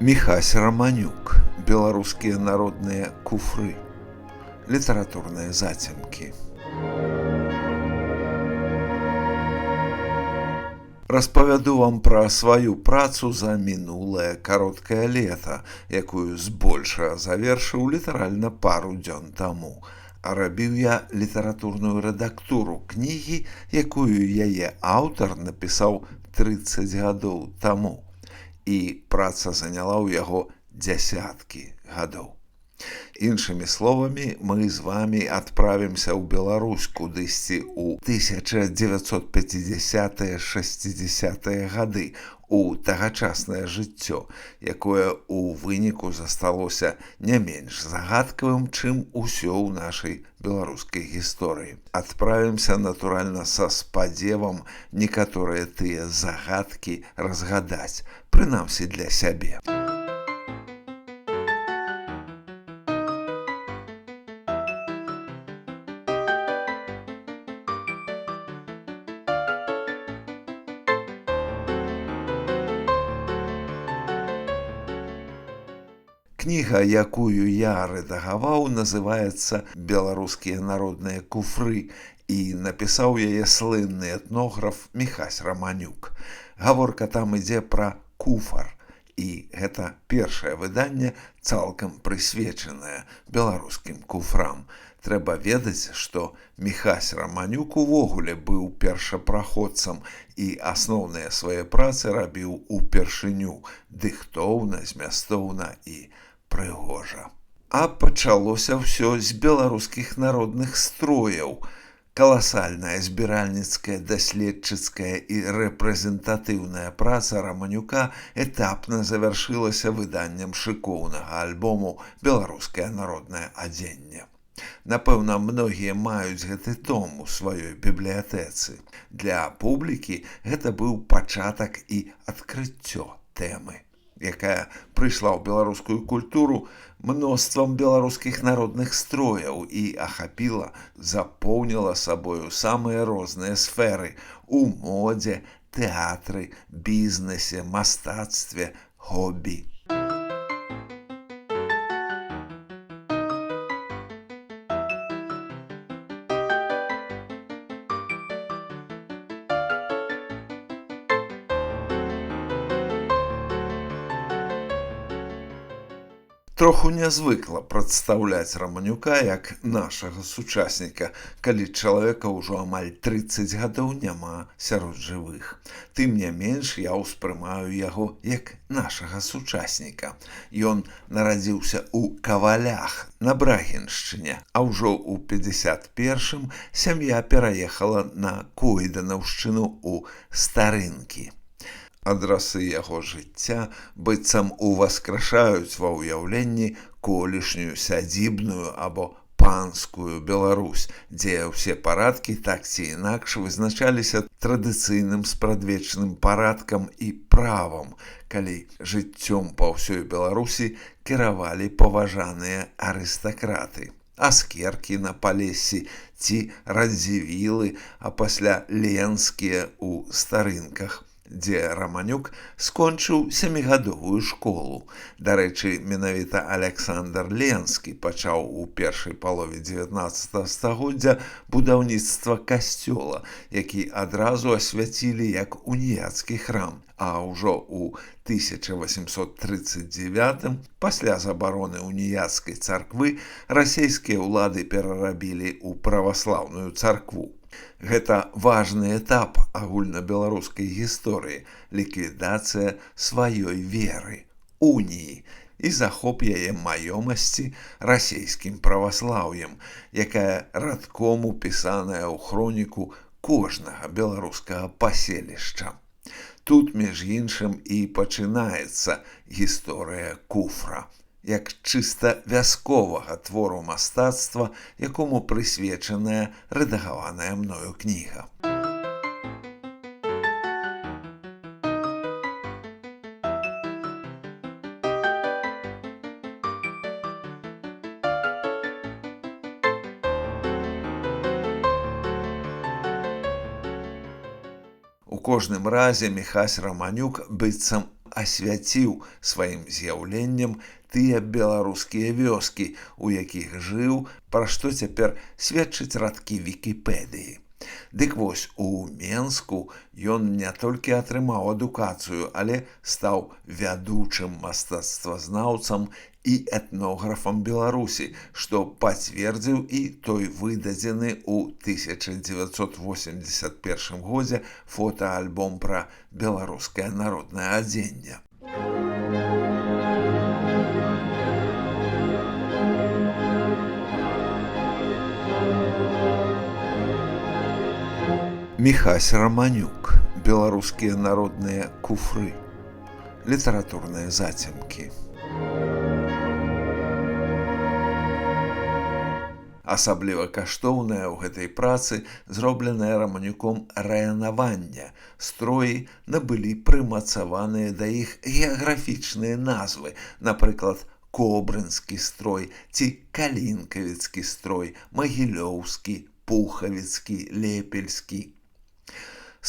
Міхась Раманюк. Беларускія народныя куфры. Літаратурныя зацемкі. Распавяду вам пра сваю працу за мінулае кароткае лета, якую збольшага завершыў літаральна пару дзён таму. А рабіў я літаратурную рэдактуру кнігі, якую яе аўтар напісаў 30 гадоў таму. І праца заняла ў яго дзясяткі гадоў. Іншымі словамі, мы з вамі адправімся ў Беларусь кудысьці ў 1950-60-е гады, у тагачаснае жыццё, якое ў выніку засталося не менш загадкавым, чым усё ў нашай беларускай гісторыі. Адправімся, натуральна, са спадзевам некаторыя тыя загадкі разгадаць, прынамсі для сябе. Кніга, якую я рэдагаваў, называецца «Беларускія народныя куфры», і напісаў яе слынны этнограф Міхась Раманюк. Гаворка там ідзе пра куфар, і гэта першае выданне, цалкам прысвечанае беларускім куфрам. Трэба ведаць, што Міхась Раманюк увогуле быў першапраходцам і асноўныя свае працы рабіў упершыню, дыхтоўна, змястоўна і прыгожа. А пачалося ўсё з беларускіх народных строяў. Каласальная збіральніцкая, даследчыцкая і рэпрэзентатыўная праца Раманюка этапна завяршылася выданнем шыкоўнага альбому «Беларускае народнае адзенне». Напэўна, многія маюць гэты том у сваёй бібліятэцы. Для публікі гэта быў пачатак і адкрыццё тэмы, якая прыйшла ў беларускую культуру мноствам беларускіх народных строяў і ахапіла, запоўніла сабою самыя розныя сферы у модзе, тэатры, бізнесе, мастацтве, хобі. Троху нязвыкла прадстаўляць Раманюка як нашага сучасніка, калі чалавека ўжо амаль 30 гадоў няма сярод жывых. Тым не менш, я ўспрымаю яго як нашага сучасніка. Ён нарадзіўся ў Кавалях на Брагіншчыне, а ўжо ў 51-м сям'я пераехала на Койданаўшчыну ў Старынкі. Адрасы яго жыцця быццам уваскрашаюць ва ўяўленні колішнюю сядзібную або панскую Беларусь, дзе ўсе парадкі так ці інакш вызначаліся традыцыйным спрадвечным парадкам і правам, калі жыццём па ўсёй Беларусі кіравалі паважаныя арыстакраты. Аскеркі на Палессі ці радзівілы, а пасля ленскія ў Старынках, дзе Раманюк скончыў 7-гадовую школу. Дарэчы, менавіта Аляксандр Ленскі пачаў у першай палове 19 стагоддзя будаўніцтва касцёла, які адразу асвяцілі як уніяцкі храм, а ўжо ў 1839-м, пасля забароны уніяцкай царквы, расейскія ўлады перарабілі ў праваслаўную царкву. Гэта важны этап агульнабеларускай гісторыі, ліквідацыя сваёй веры, уніі і захоп яе маёмасці расейскім праваслаўем, якая радком упісаная ў хроніку кожнага беларускага паселішча. Тут, між іншым, і пачынаецца гісторыя куфра, як чыста вясковага твору мастацтва, якому прысвечаная рэдагаваная мною кніга. У кожным разе Міхась Раманюк быццам асвяціў сваім з'яўленнем тыя беларускія вёскі, у якіх жыў, пра што цяпер сведчаць радкі Вікіпедыі. Дык вось, у Менску ён не толькі атрымаў адукацыю, але стаў вядучым мастацтвазнаўцам і этнографам Беларусі, што пацвердзіў і той выдадзены ў 1981 годзе фотаальбом пра беларускае народнае адзенне. Міхась Раманюк. Беларускія народныя куфры. Літаратурныя зацемкі. Асабліва каштоўнае ў гэтай працы зробленае Раманюком раянаванне. Строі набылі прымацаваныя да іх геаграфічныя назвы, напрыклад, Кобрынскі строй ці Калінкавіцкі строй, Магілёўскі, Пухавіцкі, Лепельскі.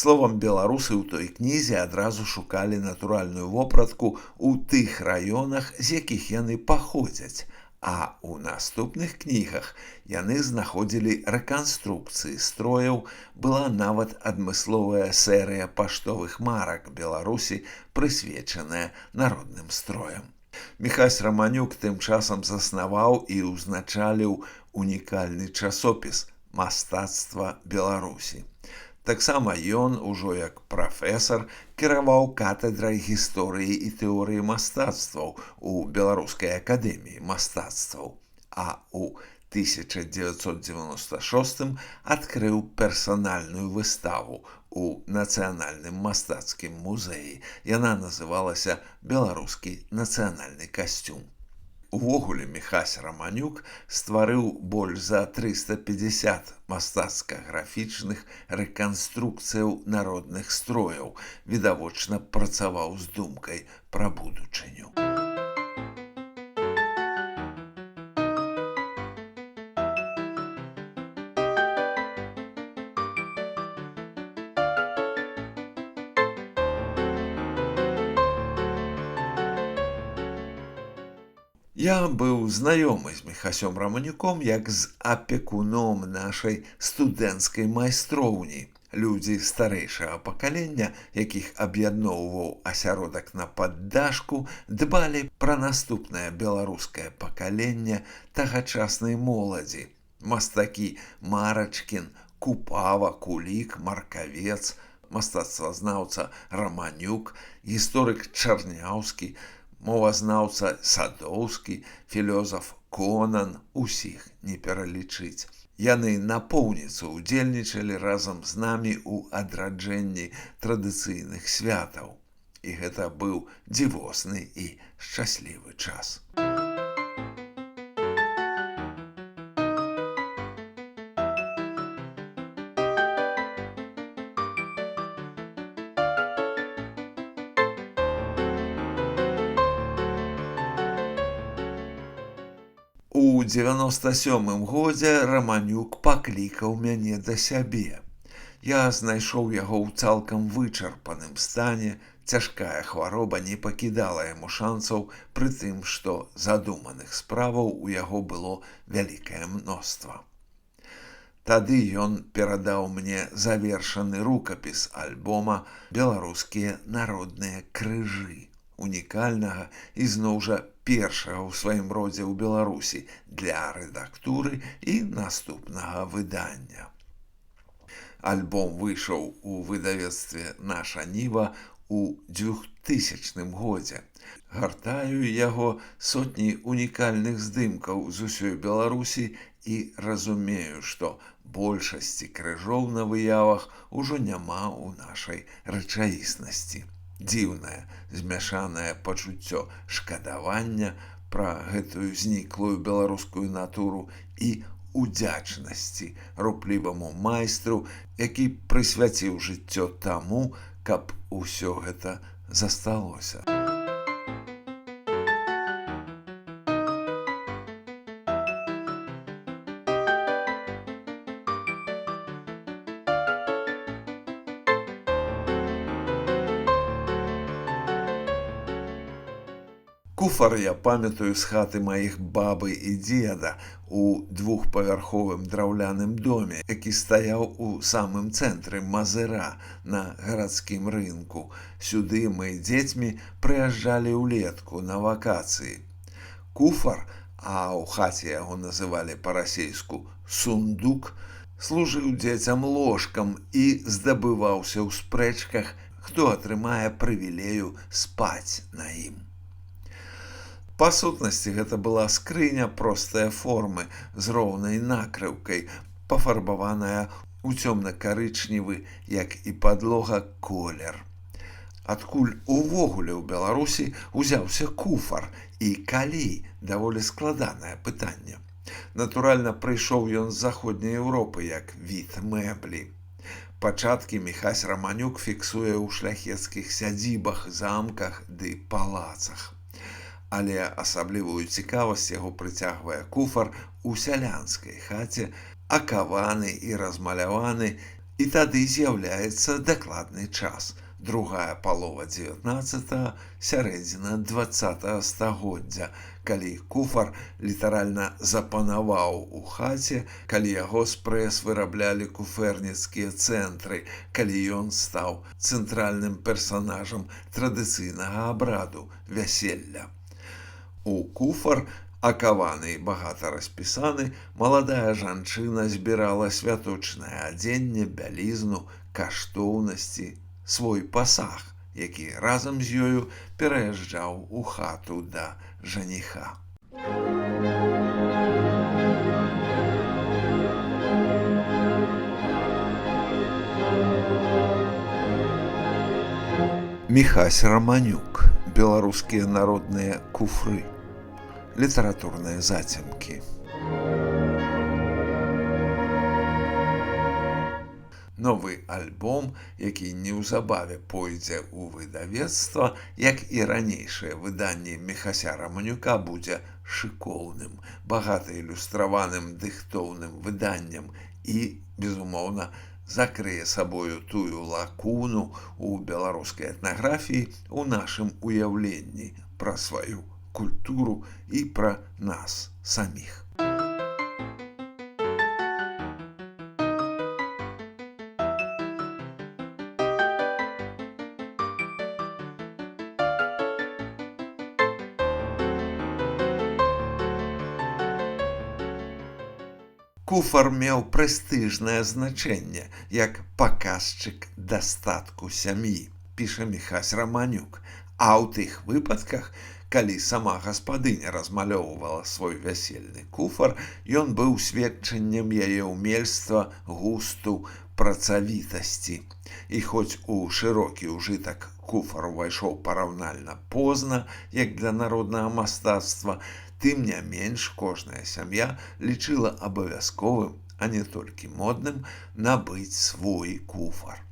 Словам, беларусы ў той кнізе адразу шукалі натуральную вопратку ў тых раёнах, з якіх яны паходзяць, а ў наступных кнігах яны знаходзілі рэканструкцыі строяў, была нават адмысловая серыя паштовых марак Беларусі, прысвечаная народным строям. Міхась Раманюк тым часам заснаваў і ўзначаліў унікальны часопіс «Мастацтва Беларусі». Таксама ён, ужо як прафесар, кіраваў катедрай гісторыі і тэорыі мастацтваў у Беларускай акадэміі мастацтваў, а ў 1996 адкрыў персанальную выставу у Нацыянальным мастацкім музеі. Яна называлася «Беларускі нацыянальны касцюм». Увогуле, Міхась Раманюк стварыў больш за 350 мастацка-графічных рэканструкцыяў народных строяў, відавочна працаваў з думкай пра будучыню. Я быў знаёмы з Міхасём Раманюком як з апекуном нашай студэнцкай майстроўні. Людзі старэйшага пакалення, якіх аб'ядноўваў асяродак на Паддашку, дбалі пра наступнае беларускае пакаленне тагачаснай моладзі. Мастакі Марачкін, Купава, Кулік, Маркавец, мастацтвазнаўца Раманюк, гісторык Чарняўскі, мовазнаўца Садоўскі, філёзаф Конан, усіх не пералічыць. Яны напоўніцу ўдзельнічалі разам з намі ў адраджэнні традыцыйных святаў. І гэта быў дзівосны і шчаслівы час. У 97 годзе Раманюк паклікаў мяне да сябе. Я знайшоў яго ў цалкам вычарпаным стане, цяжкая хвароба не пакідала яму шансаў, пры тым, што задуманых справаў у яго было вялікае мноства. Тады ён перадаў мне завершаны рукапіс альбома «Беларускія народныя крыжы», унікальнага і зноў жа першага ў сваім родзе ў Беларусі для рэдактуры і наступнага выдання. Альбом выйшаў у выдавецтве «Наша Ніва» у 2000 годзе. Гартаю яго сотні унікальных здымкаў з усёй Беларусі і разумею, што большасці крыжоў на выявах ужо няма ў нашай рэчаіснасці. Дзіўнае, змяшанае пачуццё шкадавання пра гэтую зніклую беларускую натуру і удзячнасці рупліваму майстру, які прысвяціў жыццё таму, каб усё гэта засталося. Куфар я памятаю з хаты маіх бабы і дзеда у двухпавярховым драўляным доме, які стаяў у самым цэнтры Мазыра на гарадскім рынку. Сюды мы дзецьмі прыязджалі ўлетку на вакацыі. Куфар, а ў хаце яго называлі па-расейску сундук, служыў дзецям ложкам і здабываўся ў спрэчках, хто атрымае прывілею спаць на ім. Па сутнасці гэта была скрыня простай формы з роўнай накрыўкай, пафарбаваная ў цёмна-карычневы, як і падлога, колер. Адкуль увогуле ў Беларусі узяўся куфар і калі? Даволі складанае пытанне. Натуральна, прыйшоў ён з заходняй Еўропы як від мэблі. Пачаткі Міхась Раманюк фіксуе ў шляхецкіх сядзібах, замках ды палацах. Але асаблівую цікавасць яго прыцягвае куфар у сялянскай хаце, акаваны і размаляваны, і тады з'яўляецца дакладны час. Другая палова 19-го, сярэдзіна 20-го стагоддзя, калі куфар літаральна запанаваў у хаце, калі яго спрэс выраблялі куфэрніцкія цэнтры, калі ён стаў цэнтральным персанажам традыцыйнага абраду вяселля. У куфар, акаваны і багата распісаны, маладая жанчына збірала святочнае адзенне, бялізну, каштоўнасці, свой пасаг, які разам з ёю пераязджаў у хату да жаніха. Міхась Раманюк. Беларускія народныя куфры. Літаратурныя зацемкі. Новы альбом, які неўзабаве пойдзе ў выдавецтва, як і ранейшае выданне Міхася Раманюка, будзе шыкоўным, багата ілюстраваным дыхтоўным выданнем і, безумоўна, закрые сабою тую лакуну ў беларускай этнаграфіі, у нашым уяўленні пра сваю культуру і пра нас саміх. Куфар меў прэстыжнае значэнне як паказчык дастатку сям'і, піша Міхась Раманюк, а ў тых выпадках, калі сама гаспадыня размалёўвала свой вясельны куфар, ён быў сведчаннем яе ўмельства, густу, працавітасці. І хоць у шырокі ўжытак куфар увайшоў параўнальна позна, як для народнага мастацтва, тым не менш кожная сям'я лічыла абавязковым, а не толькі модным, набыць свой куфар.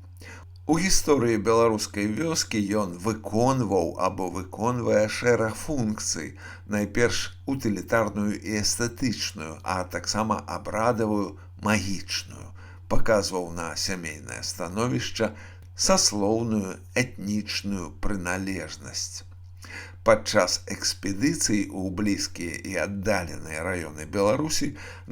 У гісторыі беларускай вёскі ён выконваў або выконвае шэраг функцый, найперш утылітарную і эстэтычную, а таксама абрадавую, магічную, паказваў на сямейнае становішча, саслоўную, этнічную прыналежнасць. Падчас экспедыцый у блізкія і аддаленыя раёны Беларусі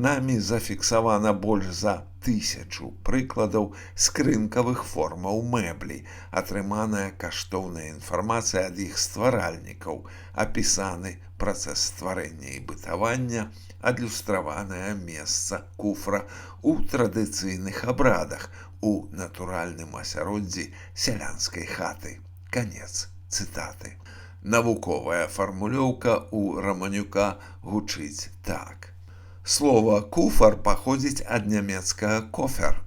намі зафіксавана больш за 1000 прыкладаў скрынкавых формаў мэблі, атрыманая каштоўная інфармацыя ад іх стваральнікаў, апісаны працэс стварэння і бытавання, адлюстраванае месца куфра ў традыцыйных абрадах у натуральным асяроддзі сялянскай хаты. Канец цытаты. Навуковая фармулёўка ў Раманюка гучыць так. Слова «куфар» паходзіць ад нямецкага «кофер».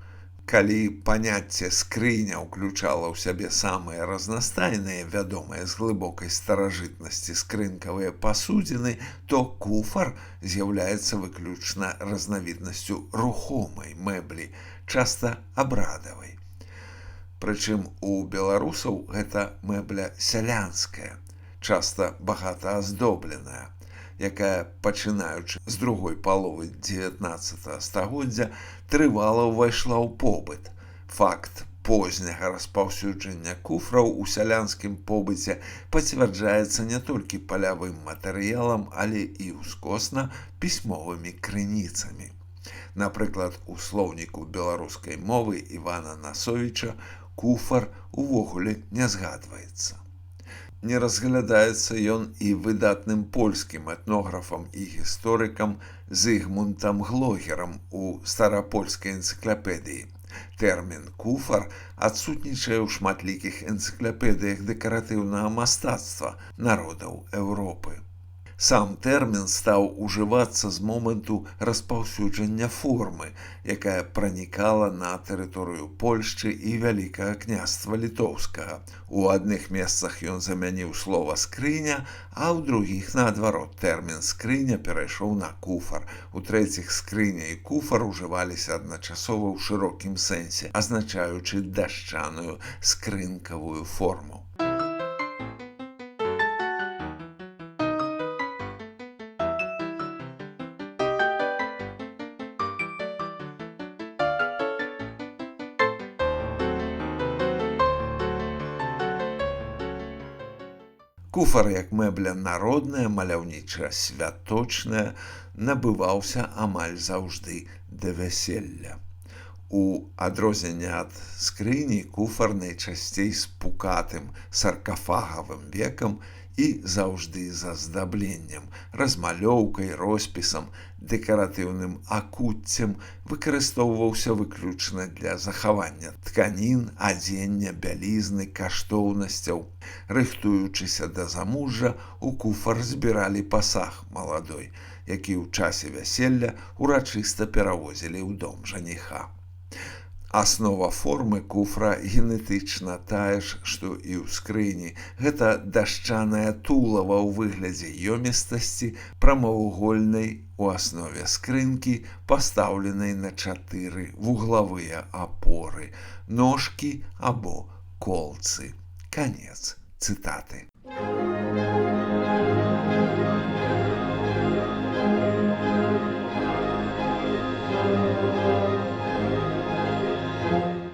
Калі паняцце скрыня ўключала ў сябе самыя разнастайныя, вядомыя з глыбокай старажытнасці скрынкавыя пасудзіны, то куфар з'яўляецца выключна разнавіднасцю рухомай мэблі, часта абрадавай. Прычым у беларусаў гэта мэбля сялянская, часта багата аздобленая, якая, пачынаючы з другой паловы 19 стагоддзя, трывала ўвайшла ў побыт. Факт позняга распаўсюджання куфраў у сялянскім побыце пацвярджаецца не толькі палявым матэрыялам, але і ускосна пісьмовымі крыніцамі. Напрыклад, у слоўніку беларускай мовы Івана Насовіча куфар увогуле не згадваецца. Не разглядаецца ён і выдатным польскім этнографам і гісторыкам Зыгмунтам Глогерам у старапольскай энцыклапедыі. Тэрмін куфар адсутнічае ў шматлікіх энцыклапедыях дэкаратыўнага мастацтва народаў Еўропы. Сам тэрмін стаў ужывацца з моманту распаўсюджання формы, якая пранікала на тэрыторыю Польшчы і Вялікага княства Літоўскага. У адных месцах ён замяніў слова скрыня, а ў другіх, наадварот, тэрмін скрыня перайшоў на куфар. У трэціх, скрыня і куфар ужываліся адначасова ў шырокім сэнсе, азначаючы дашчаную скрынкавую форму. Куфар як мэбля народная, маляўнічая, святочная, набываўся амаль заўжды да вяселля. У адрозненне ад скрыні куфар найчасцей з пукатым саркафагавым векам і заўжды з аздабленнем, размалёўкай, роспісам, дэкаратыўным акуццем, выкарыстоўваўся выключна для захавання тканін, адзення, бялізны, каштоўнасцяў. Рыхтуючыся да замужжа, у куфар збіралі пасаг маладой, які ў часе вяселля урачыста перавозілі ў дом жаніха. Аснова формы куфра генетычна тая ж, што і ў скрыні. Гэта дашчанае тулава ў выглядзе ёмістасці, прамавугольнай у аснове скрынкі, пастаўленай на 4 вуглавыя апоры, ножкі або колцы. Канец цытаты.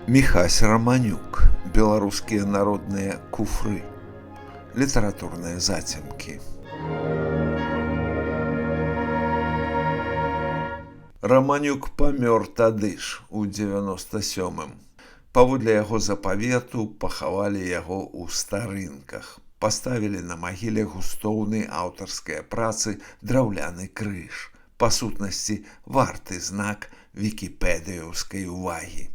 Міхась Раманюк. Беларускія народныя куфры. Літаратурныя зацемкі. Раманюк памёр тады ж, у 97-м. Паводле яго запавету пахавалі яго ў старынках. Паставілі на магіле густоўнай аўтарскай працы драўляны крыж. Па сутнасці, варты знак вікіпедыяўскай увагі.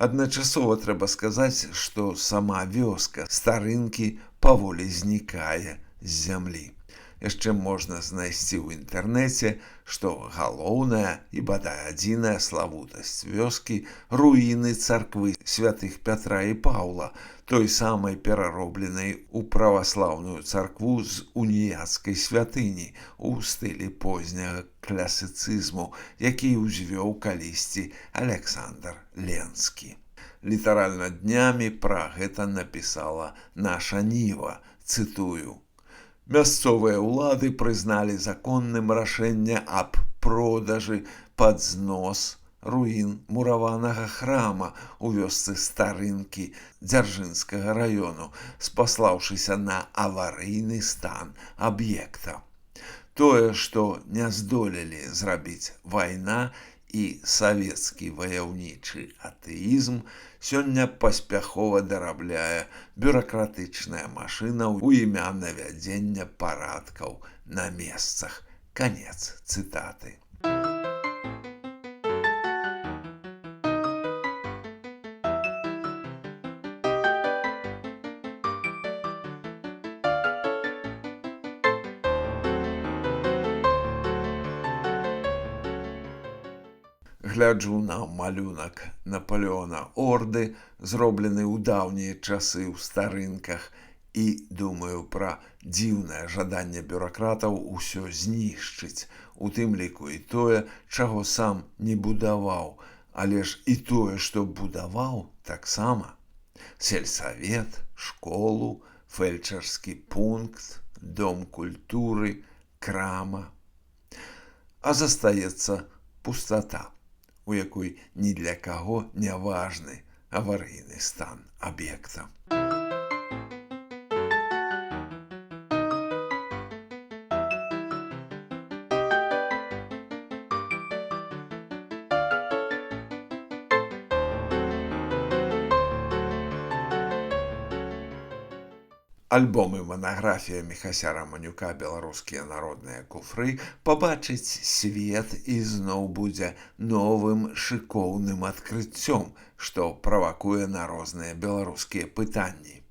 Адначасова трэба сказаць, што сама вёска старынкі паволі знікае з зямлі. Яшчэ можна знайсці ў інтэрнэце, што галоўная і бадай адзіная славутасць вёскі – руіны царквы святых Пятра і Паўла, той самай пераробленай у праваслаўную царкву з уніяцкай святыні у стылі позняга класіцызму, які ўзвёў калісьці Аляксандр Ленскі. Літаральна днямі пра гэта напісала наша Ніва, цытую. Мясцовыя ўлады прызналі законным рашэнне аб продажы пад знос руін мураванага храма у вёсцы Старынкі Дзяржынскага раёну, спаслаўшыся на аварыйны стан аб'екта. Тое, што не здолелі зрабіць вайна і савецкі ваяўнічы атэізм, сёння паспяхова дарабляе бюракратычная машына ў імя навядзення парадкаў на месцах. Канец цытаты. Гляджу на малюнак Напалеона Орды, зроблены ў даўнія часы ў старынках, і думаю пра дзіўнае жаданне бюракратаў усё знішчыць, у тым ліку і тое, чаго сам не будаваў, але ж і тое, што будаваў, таксама. Сельсавет, школу, фельчарскі пункт, дом культуры, крама. А застаецца пустата, у якой ні для каго не важны аварыйны стан аб'екта. Альбом і манаграфія Міхася Раманюка «Беларускія народныя куфры» пабачыць свет ізноў будзе новым шыкоўным адкрыццём, што правакуе на розныя беларускія пытанні.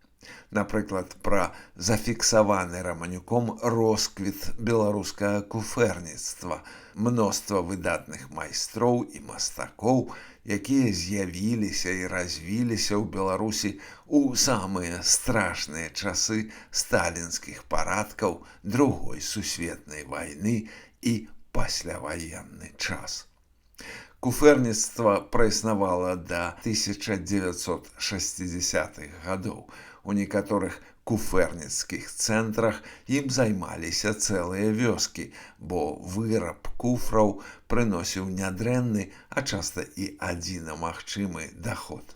Напрыклад, пра зафіксаваны Раманюком росквіт беларускага куфэрніцтва, мноства выдатных майстроў і мастакоў, якія з'явіліся і развіліся ў Беларусі ў самыя страшныя часы сталінскіх парадкаў, Другой сусветнай вайны і пасляваенны час. Куфэрніцтва праіснавала да 1960-х гадоў. У некаторых куфэрніцкіх цэнтрах ім займаліся цэлыя вёскі, бо выраб куфраў прыносіў нядрэнны, а часта і адзіна магчымы даход.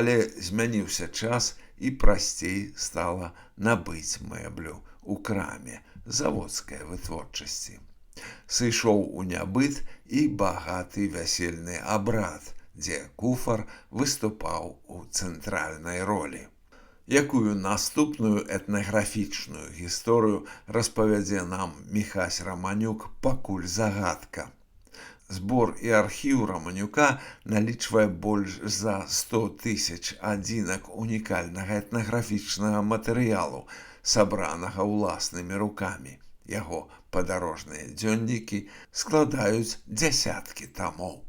Але змяніўся час і прасцей стала набыць мэблю ў краме заводскай вытворчасці. Сышоў у нябыт і багаты вясельны абрад, дзе куфар выступаў у цэнтральнай ролі. Якую наступную этнаграфічную гісторыю распавядзе нам Міхась Раманюк, пакуль загадка. Збор і архіў Раманюка налічвае больш за 100 000 адзінак унікальнага этнаграфічнага матэрыялу, сабранага ўласнымі рукамі. Яго падарожныя дзённікі складаюць дзясяткі тамоў.